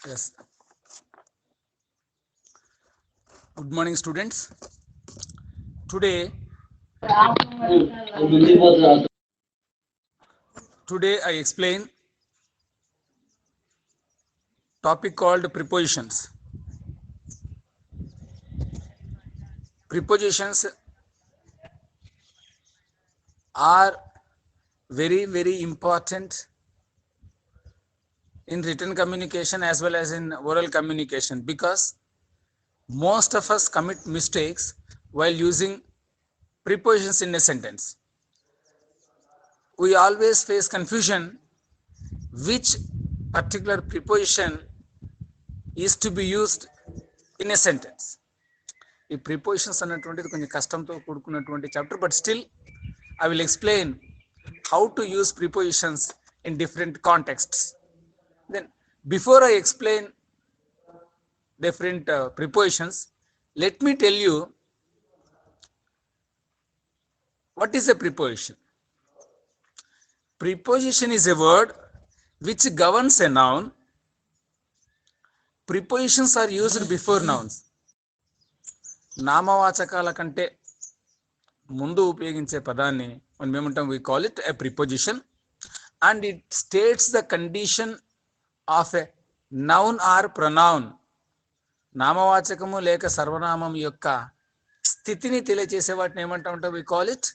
Yes. Good morning, students. Today, today I explain topic called prepositions. Prepositions are very important in written communication as well as in oral communication, because most of us commit mistakes while using prepositions in a sentence. We always face confusion which particular preposition is to be used in a sentence. ఈ prepositions అన్నటువంటిది కొంచెం కష్టంతో కూడుకున్నటువంటి chapter, but still I will explain how to use prepositions in different contexts. Then before I explain different prepositions, let me tell you what is a preposition. Preposition is a word which governs a noun. Prepositions are used before nouns. నామవాచకాల కంటే ముందు ఉపయోగించే పదాన్ని మనం ఏమంటాం? we call it a preposition, and it states the condition of a noun or pronoun. నామవాచకము లేక సర్వనామం యొక్క స్థితిని తెలియజేసే వాటిని ఏమంటా ఉంటాం? we call it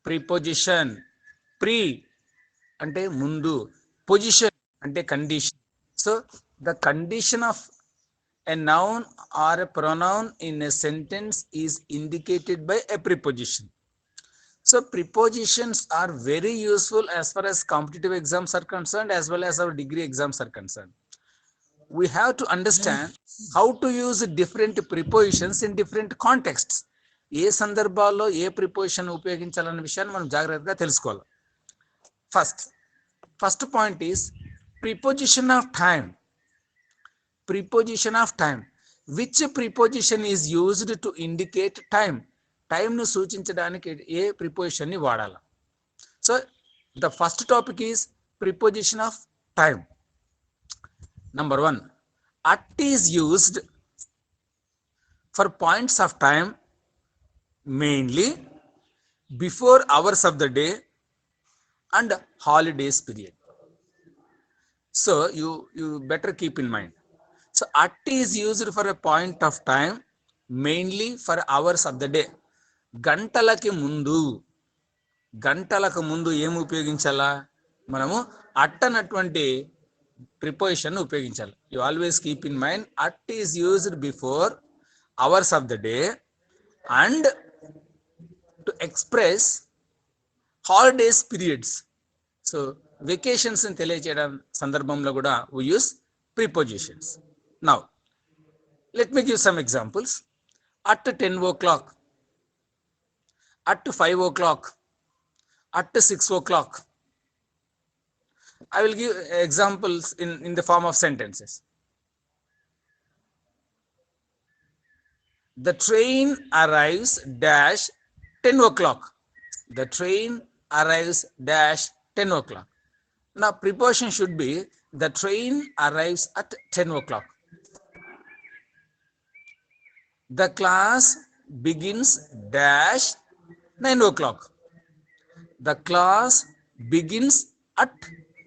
preposition. Pre అంటే ముందు, పొజిషన్ అంటే condition. So the condition of a noun or a pronoun in a sentence is indicated by a preposition. So prepositions are very useful as far as competitive exams are concerned, as well as our degree exams are concerned. We have to understand how to use different prepositions in different contexts. ఏ సందర్భాల్లో a preposition ఉపయోగించాలన్న విషయాన్ని మనం జాగ్రత్తగా తెలుసుకోవాలి. First point is preposition of time. Preposition of time. Which preposition is used to indicate time? Time ను సూచించడానికి ఏ preposition ని వాడాలి? So the first topic is preposition of time. Number 1, at is used for points of time, mainly before hours of the day and holidays period. So you better keep in mind. So at is used for a point of time, mainly for hours of the day. గంటలకు ముందు ఏమి ఉపయోగించాలా? మనము at అన్నటువంటి preposition ఉపయోగించాలి. You always keep in mind, at is used before hours of the day and to express holidays periods. So vacations ని తెలియజేయడం సందర్భంలో కూడా we use prepositions. Now let me give some examples. At 10 o'clock, at 5 o'clock, at 6 o'clock. I will give examples in the form of sentences. The train arrives dash 10 o'clock. The train arrives dash 10 o'clock. Now preposition should be the train arrives at 10 o'clock. The class begins dash 9 o'clock. The class begins at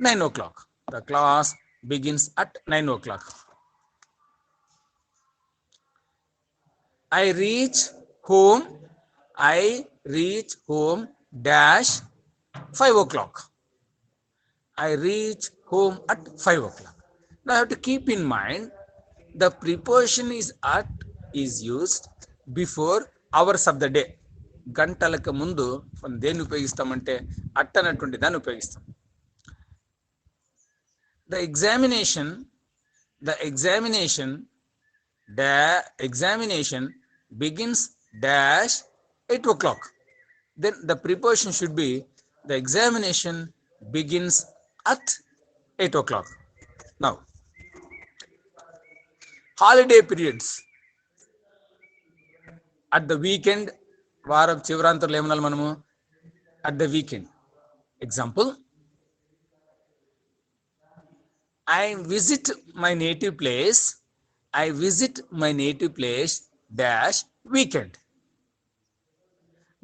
9 o'clock. The class begins at 9 o'clock. I reach home dash 5 o'clock. I reach home at 5 o'clock. Now I have to keep in mind the preposition is at is used before hours of the day. గంటలకు ముందు మనం దేన్ని ఉపయోగిస్తామంటే at అన్నటువంటి దాన్ని ఉపయోగిస్తాం. The examination begins dash 8 o'clock. Then the preposition should be the examination begins at 8 o'clock. Now holiday periods. At the weekend, వారం చివరాంతంలో ఏమనాలి మనము? at the weekend. Example, I visit my native place. I visit my native place dash weekend.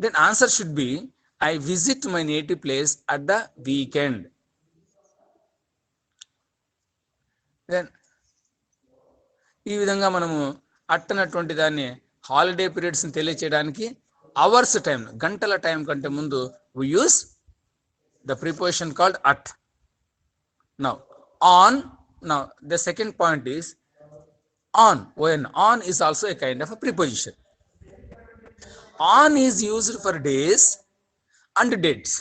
Then answer should be I visit my native place at the weekend. Then ఈ విధంగా మనము అట్టనటువంటి దాన్ని holiday పీరియడ్స్ని తెలియచేయడానికి hours time, గంటల time కంటే ముందు we use the preposition called at. Now on, now the second point is on. When on is also a kind of a preposition. On is used for days and dates.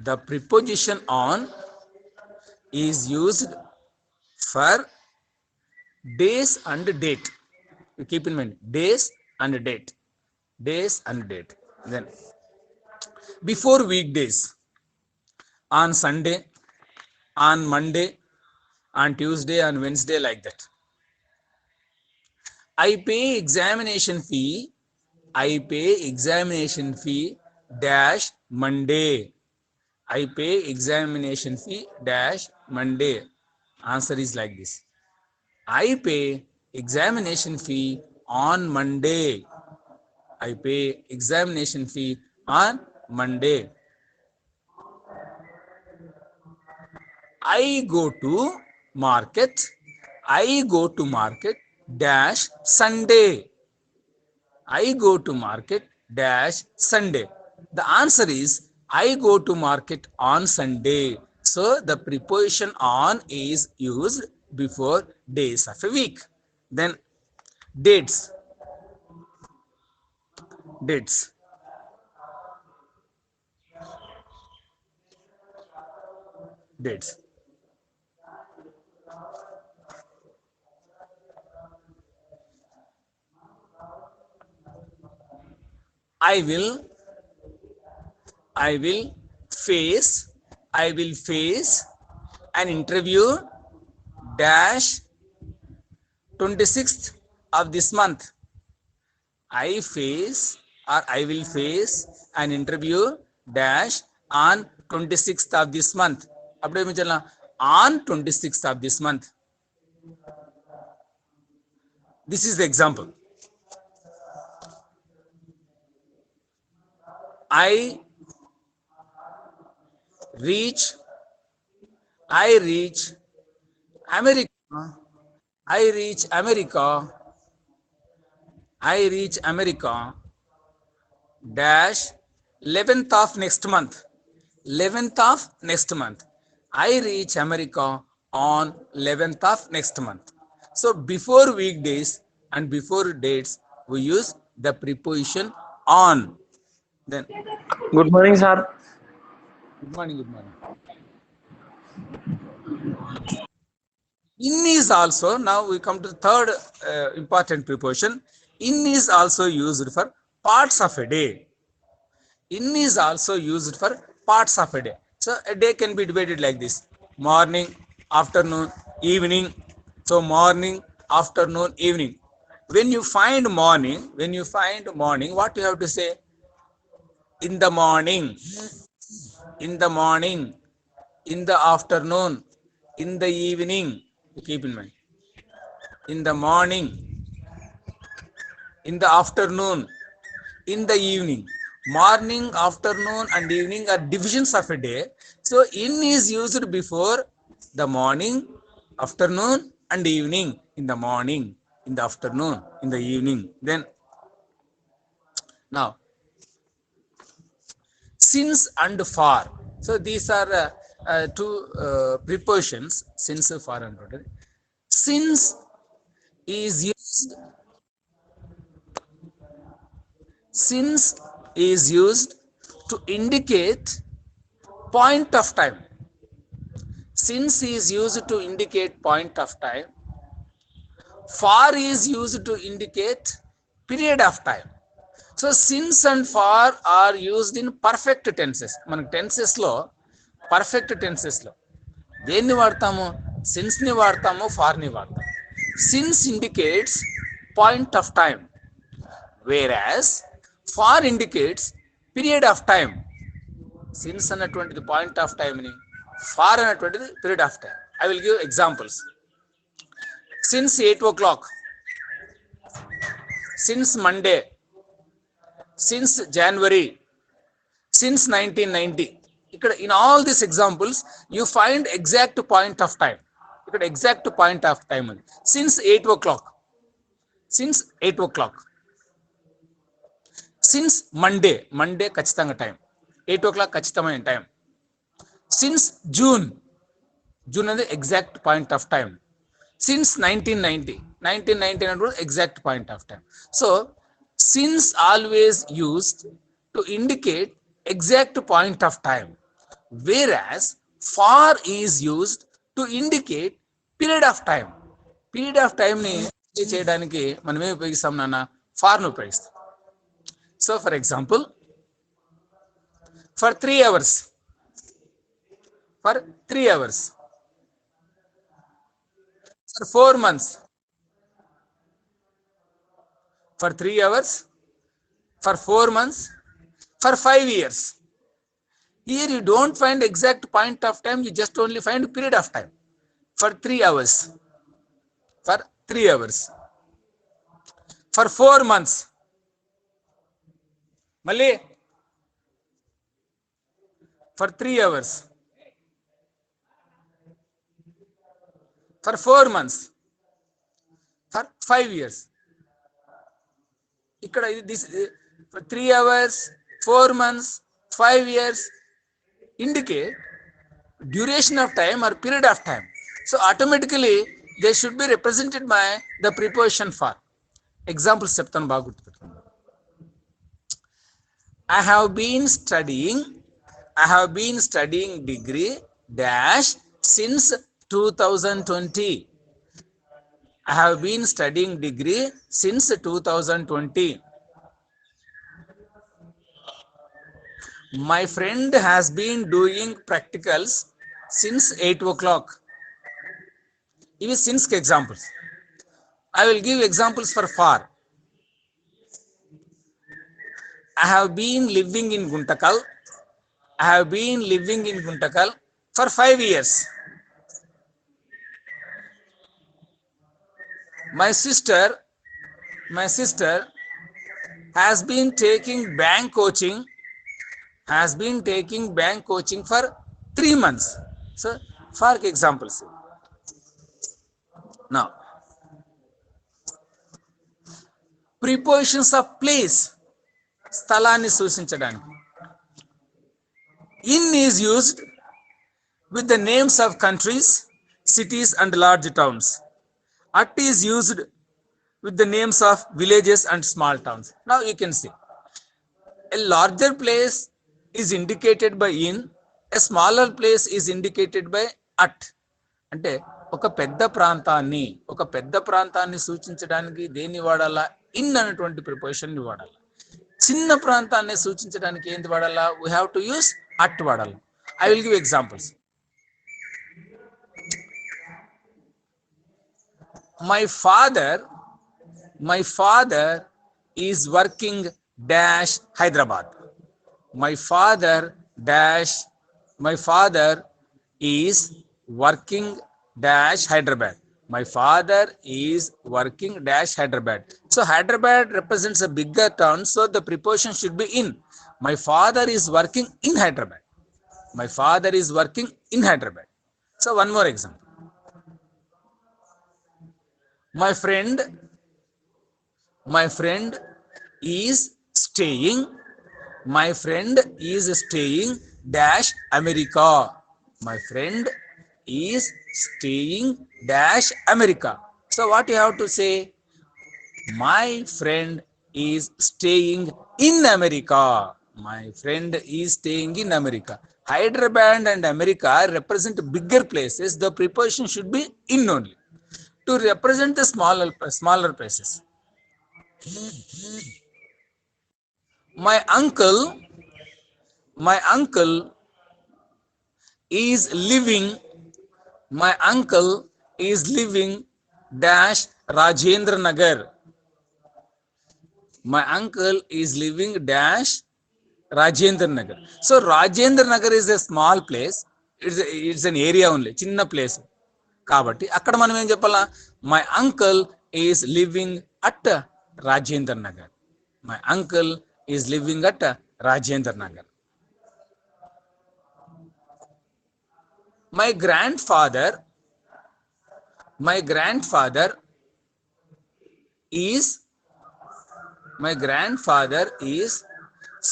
The preposition on is used for days and date. You keep in mind days and date. Days and date. Then before weekdays, on Sunday, on Monday, on Tuesday, on Wednesday, like that. I pay examination fee. I pay examination fee dash Monday. I pay examination fee dash Monday. Answer is like this. I pay examination fee on Monday. I pay examination fee on Monday. I go to market. I go to market dash Sunday. I go to market dash Sunday. The answer is I go to market on Sunday. So the preposition on is used before days of a week. Then dates. Dates. Dates. I will face an interview dash 26th of this month. I will face an interview dash on 26th of this month. On 26th of this month. This is the example. I reach America. I reach America dash 11th of next month. 11th of next month. I reach America on 11th of next month. So before weekdays and before dates, we use the preposition on. Then Good morning, sir. Good morning. In is also, now we come to the third important preposition. In is also used for parts of a day. In is also used for parts of a day. So a day can be divided like this: morning, afternoon, evening. So morning, afternoon, evening. When you find morning, what you have to say? In the morning, in the afternoon, in the evening. Keep in mind. In the morning, in the afternoon, in the evening. Morning, afternoon, and evening are divisions of a day. So in is used before the morning, afternoon, and evening. In the morning, in the afternoon, in the evening. Then now since and for. So these are two prepositions, since, for, and for. Since is used to indicate point of time. Since is used to indicate point of time. For is used to indicate period of time. So since and for are used in perfect tenses. మనకు tenses లో perfect tenses లో దేన్ని వాడతాము? Since ని వాడతాము, for ని వాడతాము. Since indicates point of time, whereas for indicates period of time. Since అన్నటువంటిది పాయింట్ ఆఫ్ టైం ని, ఫార్ అన్నటువంటిది period of time. I will give examples. Since 8 o'clock, since Monday, since January, since 1990. In all these examples, you find exact point of time. Exact point of time. Since 8 o'clock. Since 8 o'clock. Since Monday kachitanga time. 8 o'clock kachitamaina time. Since June is the exact point of time. Since 1990 is exact point of time. So, since always used to indicate exact point of time, whereas for is used to indicate period of time. Period of time ni cheyadaniki maname upayogistam nana for nu upayogistam. So for example, for 3 hours, for 3 hours, for 4 months, for 3 hours, for 4 months, for 5 years. Here you don't find exact point of time, you just only find period of time. For 3 hours, for 3 hours, for 4 months, Malli, for 3 hours, for 4 months, for 5 years. This for 3 hours, 4 months, 5 years indicate duration of time or period of time. So automatically they should be represented by the preposition for. Example చెప్తాను బాగా గుర్తుపెట్టుకోండి. I have been studying degree dash since 2020. I have been studying degree since 2020. My friend has been doing practicals since 8 o'clock. These since examples. I will give examples for. I have been living in Guntakal. I have been living in Guntakal for 5 years. My sister has been taking bank coaching for 3 months. So, for examples. Now, prepositions of place, స్థలాన్ని సూచించడానికి. In is used with the names of countries, cities and large towns. At is used with the names of villages and small towns. Now you can see a larger place is indicated by in, a smaller place is indicated by at. అంటే ఒక పెద్ద ప్రాంతాన్ని సూచించడానికి దేన్ని వాడాలా? In అనేటువంటి preposition ని వాడాలి. చిన్న ప్రాంతాన్ని సూచించడానికి ఏంది వాడాలా? we have to use at వాడాలి. I will give examples. My father is working dash Hyderabad. My father is working dash Hyderabad. My father is working dash Hyderabad. So Hyderabad represents a bigger town, so the preposition should be in. My father is working in Hyderabad. My father is working in Hyderabad. So one more example. My friend is staying dash America. My friend is staying dash America. So what you have to say? My friend is staying in America. My friend is staying in America. Hyderabad and America represent bigger places. The preposition should be in only to represent the smaller places. My uncle is living dash Rajendra Nagar. My uncle is living dash Rajendra Nagar. So Rajendra Nagar is a small place. It's an area only, chinna place. కాబట్టి అక్కడ మనం ఏం చెప్పాలా, my uncle is living at Rajendra Nagar. My uncle is living at Rajendra Nagar. My grand father is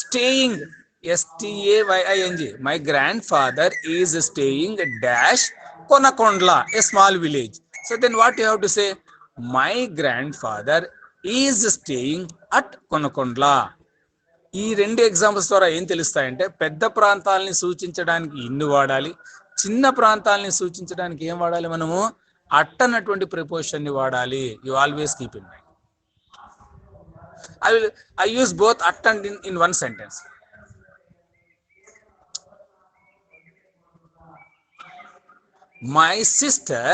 staying, STAYING. My grandfather is staying dash Konakondla, a small village. So then what you have to say, my grandfather is staying at Konakondla. ఈ రెండు examples ద్వారా ఏం తెలుస్తాయంటే, పెద్ద ప్రాంతాలని సూచించడానికి ఇన్ను వాడాలి, చిన్న ప్రాంతాలని సూచించడానికి ఏం వాడాలి, మనము అట్ అన్నటువంటి ప్రిపోజిషన్ ని వాడాలి. You always keep in mind. I use both at and in one sentence. My sister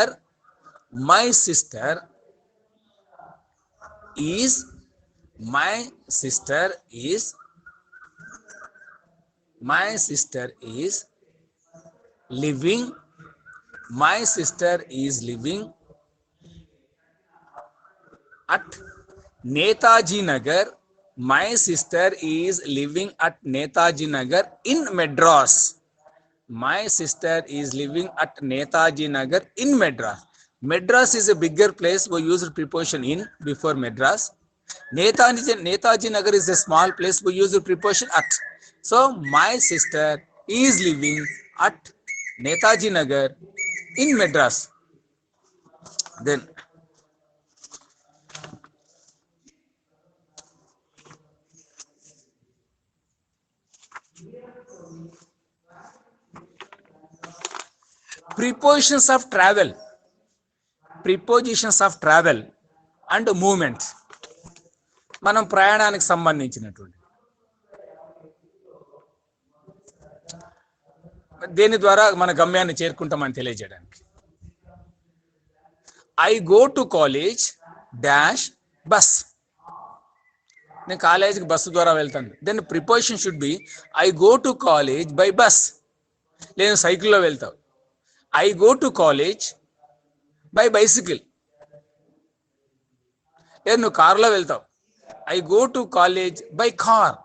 is living at Netaji Nagar. My sister is living at Netaji Nagar in Madras. My sister is living at Netaji Nagar in Madras. Madras is a bigger place. We use preposition in before Madras. Netaji Nagar is a small place. We use preposition at. So my sister is living at Netaji Nagar in Madras. Then prepositions of travel and movements. మనం ప్రయాణానికి సంబంధించినటువంటి దేని ద్వారా మన గమ్యాన్ని చేరుకుంటామని తెలియజేయడానికి. I go to college dash bus. నేను కాలేజీకి బస్సు ద్వారా వెళ్తాను. Then preposition should be I go to college by bus. నేను సైకిల్లో వెళ్తావు. I go to college by bicycle. లేదు నువ్వు కారులో వెళ్తావు. I go to college by car.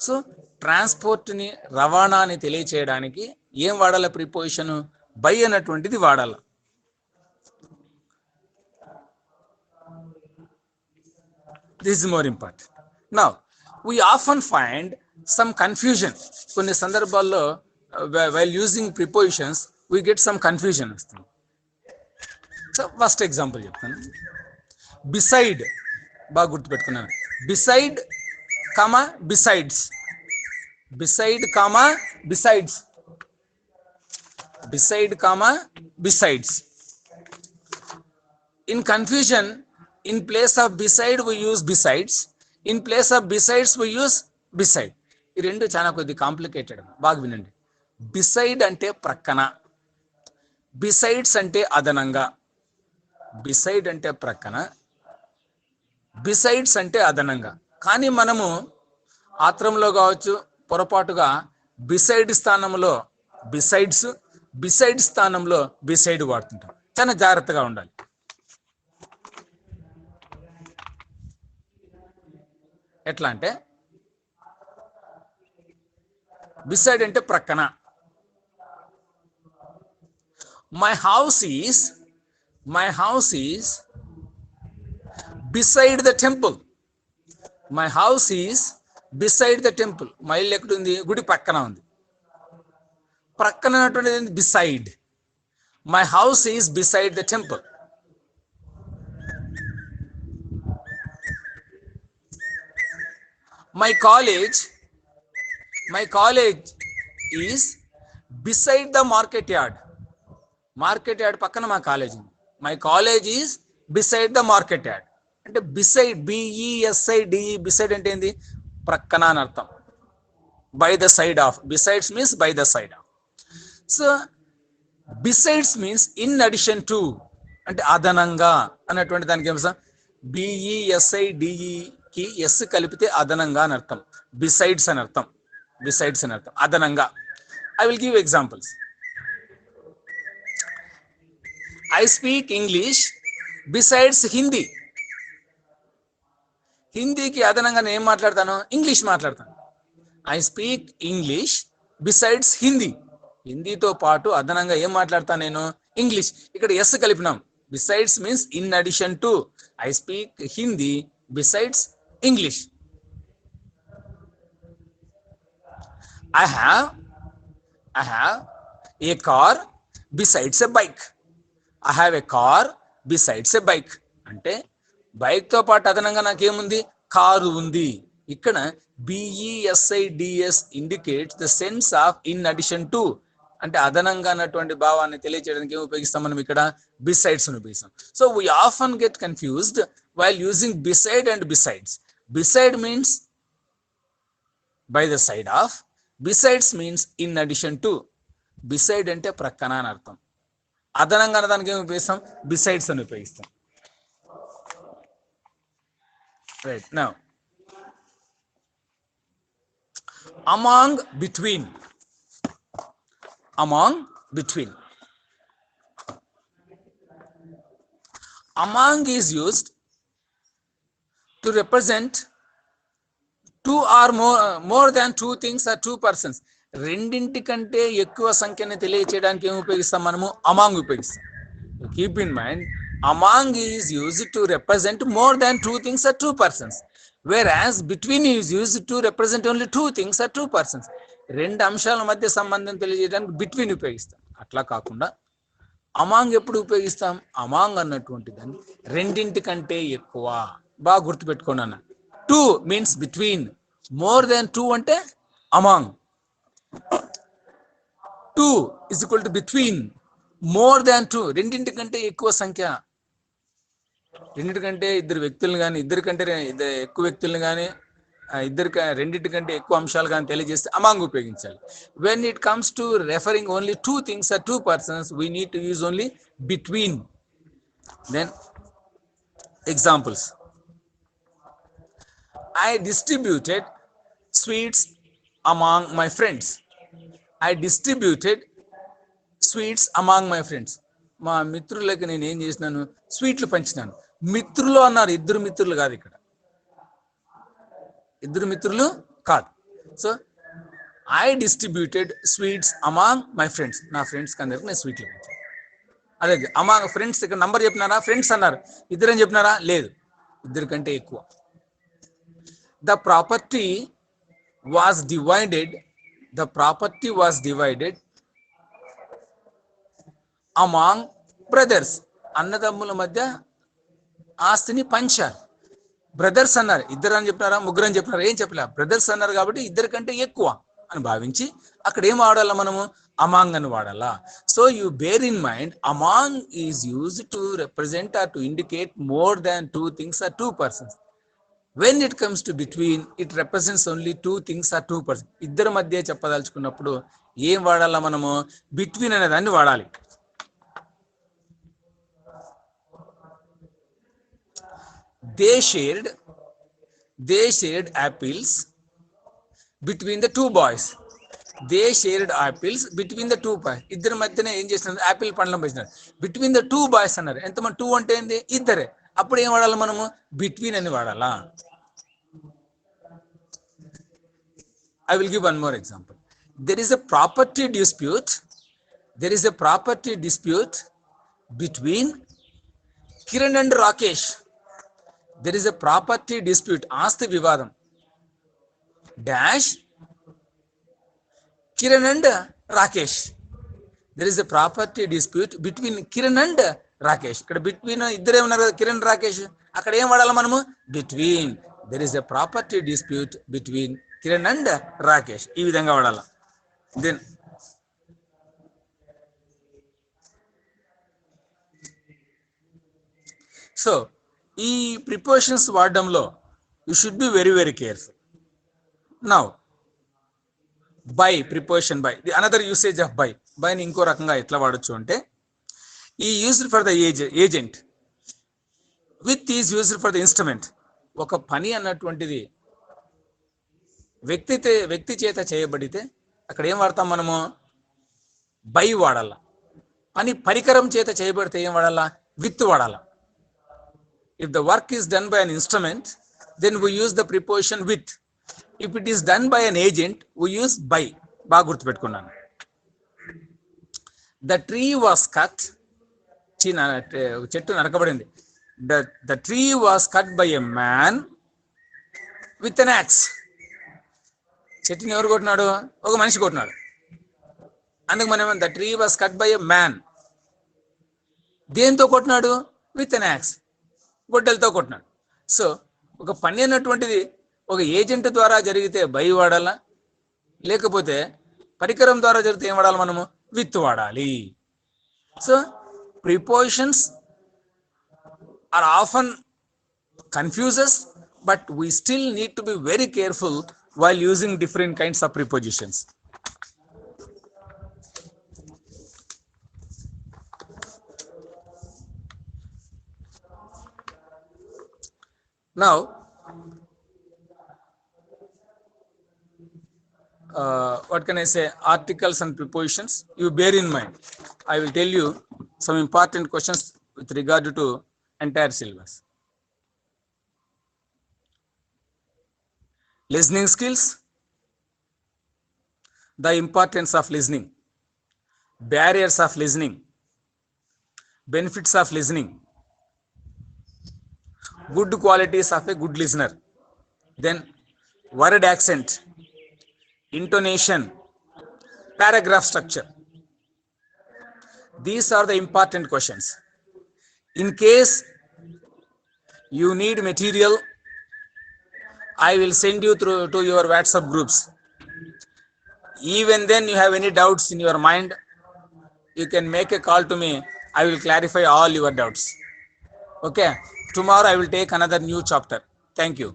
So ట్రాన్స్పోర్ట్ని, రవాణాని తెలియచేయడానికి ఏం వాడాలి, ప్రిపోజిషన్ బై అన్నటువంటిది వాడాలి. This is more important. Now, we often find some confusion. కొన్ని సందర్భాల్లో while using prepositions, we get some confusion. So, first example చెప్తాను. Beside, బాగా గుర్తుపెట్టుకున్నాను. Beside, comma, besides. Beside, comma, besides. Beside, comma, besides. In confusion, in place of beside we use besides. In place of besides we use beside. ఈ రెండు చాలా కొద్ది complicated. బాగా వినండి. Beside అంటే ప్రక్కన, బిసైడ్స్ అంటే అదనంగా. బిసైడ్ అంటే ప్రక్కన, బిసైడ్స్ అంటే అదనంగా. కానీ మనము ఆత్రంలో కావచ్చు, పొరపాటుగా బిసైడ్ స్థానంలో బిసైడ్స్, బిసైడ్ స్థానంలో బిసైడ్ వాడుతుంటాం. చాలా జాగ్రత్తగా ఉండాలి. ఎట్లా అంటే బిసైడ్ అంటే ప్రక్కన. My house is beside the temple. My house is beside the temple. మా ఇల్లు ఎక్కడుంది? గుడి పక్కన ఉంది. ప్రక్కన అన్నటువంటిది beside. My house is beside the temple. My college is beside the market yard. Market yard పక్కన మా కాలేజ్ ఉంది. My college is beside the market yard. అంటే beside, BESIDE, beside అంటే ఏంది? ప్రక్కన అని అర్థం. By the side of. Besides means by the side of. So besides means in addition to, అంటే అదనంగా అన్నటువంటి దానికి ఏమో BESIDE కి ఎస్ కలిపితే అదనంగా అని అర్థం. బిసైడ్స్ అని అర్థం. బిసైడ్స్ అని అర్థం, అదనంగా. I will give examples. I speak English besides Hindi. హిందీకి అదనంగా నేను ఏం మాట్లాడతాను? ఇంగ్లీష్ మాట్లాడతాను. I speak English besides Hindi. హిందీతో పాటు అదనంగా ఏం మాట్లాడతాను నేను? ఇంగ్లీష్. ఇక్కడ ఎస్ కలిపినాం. Besides means in addition to. I speak Hindi besides English. I have a car besides a bike. I have a car besides a bike. అంటే బైక్ తో పాటు అదనంగా నాకేముంది? కారు ఉంది. ఇక్కడ బిఈఎస్ఐడిఎస్ indicates the sense of in addition to. అంటే అదనంగా అన్నటువంటి భావాన్ని తెలియజేయడానికి ఏం ఉపయోగిస్తాం మనం? ఇక్కడ బిసైడ్స్ ఉపయోగిస్తాం. So we often get confused while using beside and besides. Beside means by the side of, besides means in addition to. Beside అంటే ప్రక్కన అని అర్థం. అదనంగా దానికి ఏమి ఉపయోగిస్తాం? బిసైడ్స్ అని ఉపయోగిస్తాం. Right. Now among, between. Among, between. Among is used to represent two or more than two things or two persons. రెండింటి కంటే ఎక్కువ సంఖ్యని తెలియచేయడానికి ఏమి ఉపయోగిస్తాం మనము? అమాంగ్ ఉపయోగిస్తాం. Keep in mind, among is used to represent more than two things or two persons, whereas between is used to represent only two things or two persons. రెండు అంశాల మధ్య సంబంధం తెలియజేయడానికి బిట్వీన్ ఉపయోగిస్తాం. అట్లా కాకుండా అమాంగ్ ఎప్పుడు ఉపయోగిస్తాం? అమాంగ్ అన్నటువంటి దాన్ని రెండింటి కంటే ఎక్కువ. బాగా గుర్తుపెట్టుకోండి అన్న. Two means between, more than two అంటే among. Two is equal to between, more than two రెండింటి కంటే ఎక్కువ సంఖ్య. రెండింటికంటే ఇద్దరు వ్యక్తులను కానీ, ఇద్దరి కంటే ఎక్కువ వ్యక్తులను కానీ, రెండింటి కంటే ఎక్కువ అంశాలు కానీ తెలియజేస్తే అమాంగ్ ఉపయోగించాలి. When it comes to referring only two things or two persons, we need to use only between. Then examples. I distributed sweets among my friends. I distributed sweets among my friends. మా మిత్రులకు నేను ఏం చేసినాను? స్వీట్లు పంచినాను. మిత్రులు అన్నారు, ఇద్దరు మిత్రులు కాదు. ఇక్కడ ఇద్దరు మిత్రులు కాదు. So I distributed sweets among my friends. నా ఫ్రెండ్స్ అందరికి నేను స్వీట్లు పంచాను. అదే అమాంగ్ ఫ్రెండ్స్. ఇక్కడ నంబర్ చెప్పినారా? ఫ్రెండ్స్ అన్నారు. ఇద్దరని చెప్పినారా? లేదు, ఇద్దరి కంటే ఎక్కువ. The property was divided. The property was divided among brothers. అన్నదమ్ముల మధ్య ఆస్తిని పంచారు. బ్రదర్స్ అన్నారు. ఇద్దరు అని చెప్పినారా? ముగ్గురు అని చెప్పినారా? ఏం చెప్పలే. బ్రదర్స్ అన్నారు కాబట్టి ఇద్దరి కంటే ఎక్కువ అని భావించి అక్కడ ఏం వాడాలా మనము? అమాంగ్ అని వాడాలా. So you bear in mind, among is used to represent or to indicate more than two things or two persons. When it comes to between, it represents only two things or two persons. ఇద్దరి మధ్య చెప్పదలుచుకున్నప్పుడు ఏం వాడాలా మనము? Between అనే దాన్ని వాడాలి. They shared apples between the two boys. They shared apples between the two boys. ఇద్దరి మధ్యనే ఏం చేస్తున్నారు? యాపిల్ పండ్లను పంచినారు. బిట్వీన్ ద టూ బాయ్స్ అన్నారు. ఎంతమంది? టూ అంటే ఏంది? ఇద్దరే. అప్పుడు ఏం వాడాలి మనము? బిట్వీన్ అని వాడాలా. I will give one more example. There is a property dispute. There is a property dispute between Kiran and Rakesh. There is a property dispute. Asti vivadam. Dash Kiran and Rakesh. There is a property dispute between Kiran and Rakesh. Ikkada between iddare unnaru kada, Kiran Rakesh. Akkada em vadala manamu? Between. There is a property dispute between Kiran and Rakesh. ఈ విధంగా వాడాలా. Then so ఈ prepositions వాడడంలో you should be very very careful. Now by, preposition by, the another usage of by. బైని ఇంకో రకంగా ఎట్లా వాడచ్చు అంటే, ఈ used for the agent, with is used for the instrument. ఒక పని అన్నటువంటిది వ్యక్తి చేత చేయబడితే అక్కడ ఏం వాడతాం మనము? బై వాడాల. పని పరికరం చేత చేయబడితే ఏం వాడాలా? విత్ వాడాలా. If the work is done by an instrument, then we use the preposition with. If it is done by an agent, we use by. బాగా గుర్తుపెట్టుకున్నాను. The tree was cut. చెట్టు నరకబడింది. The tree was cut by a man with an axe. చెట్టుని ఎవరు కొట్టినాడు? ఒక మనిషి కొట్టినాడు. అందుకు మనం the tree was cut by a man. దేంతో కొట్టినాడు? విత్ అన్ యాక్స్, గొడ్డలతో కొట్టినాడు. సో ఒక పని అన్నటువంటిది ఒక ఏజెంట్ ద్వారా జరిగితే బై వాడాలా, లేకపోతే పరికరం ద్వారా జరిగితే ఏం వాడాలి? మనము విత్ వాడాలి. So prepositions are often confuses, but we still need to be very careful while using different kinds of prepositions. Now, what can I say? Articles and prepositions. You bear in mind. I will tell you some important questions with regard to entire syllabus. Listening skills. The importance of listening. Barriers of listening. Benefits of listening. Good qualities of a good listener. Then word accent, intonation, paragraph structure. These are the important questions. In case you need material, I will send you through to your WhatsApp groups. Even then you have any doubts in your mind, you can make a call to me. I will clarify all your doubts. Okay, tomorrow I will take another new chapter. Thank you.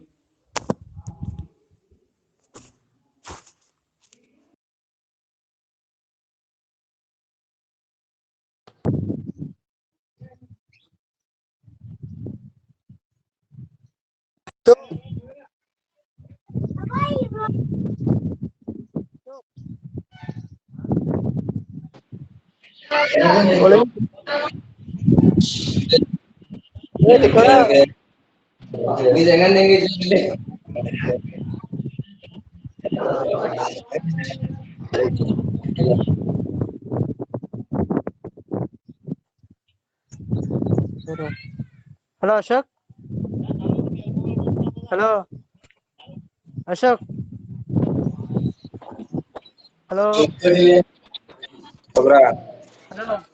Hello, Ashok. Hello, Ashok. Hello. Hello.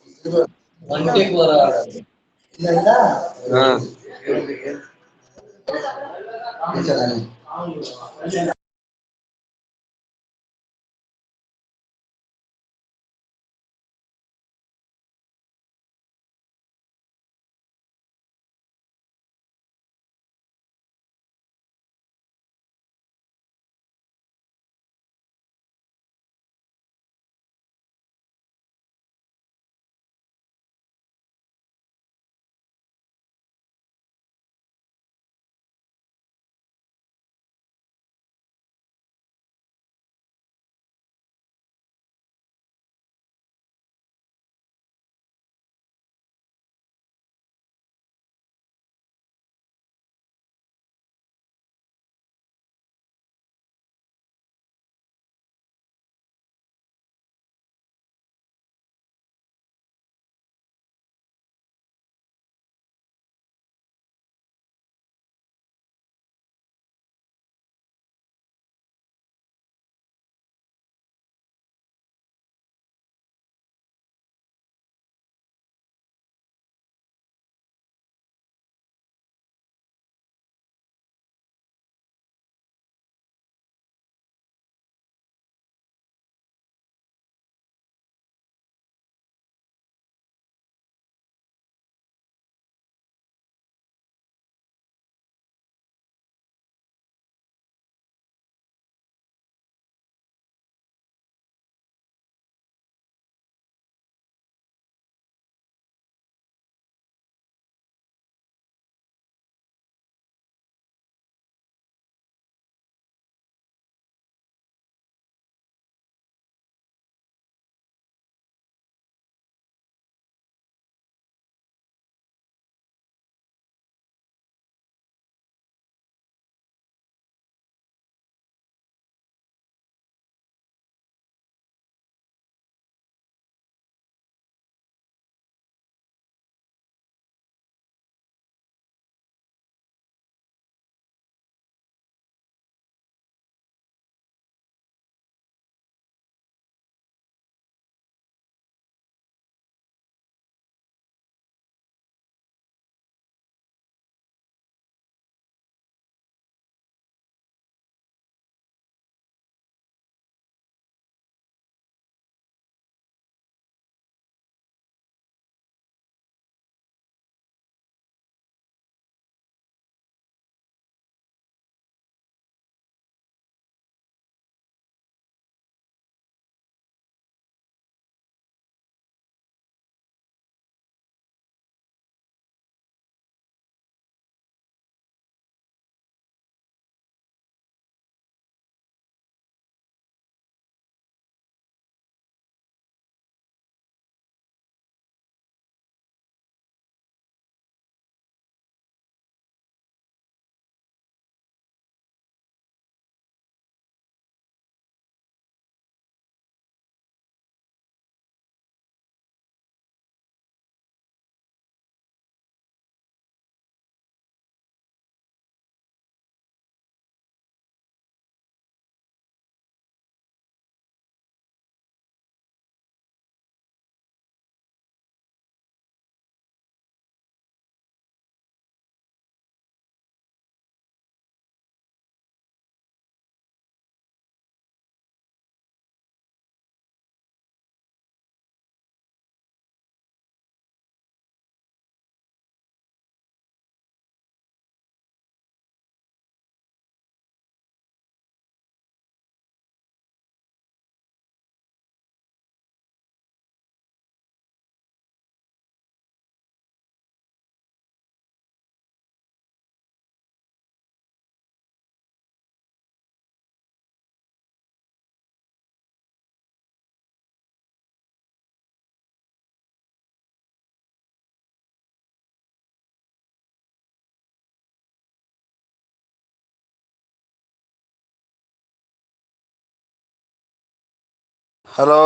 Hello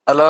hello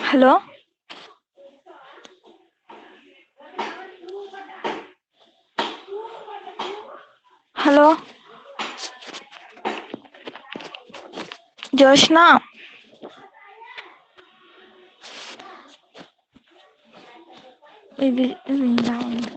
hello hello Joshna ఇది విందా ఉంది.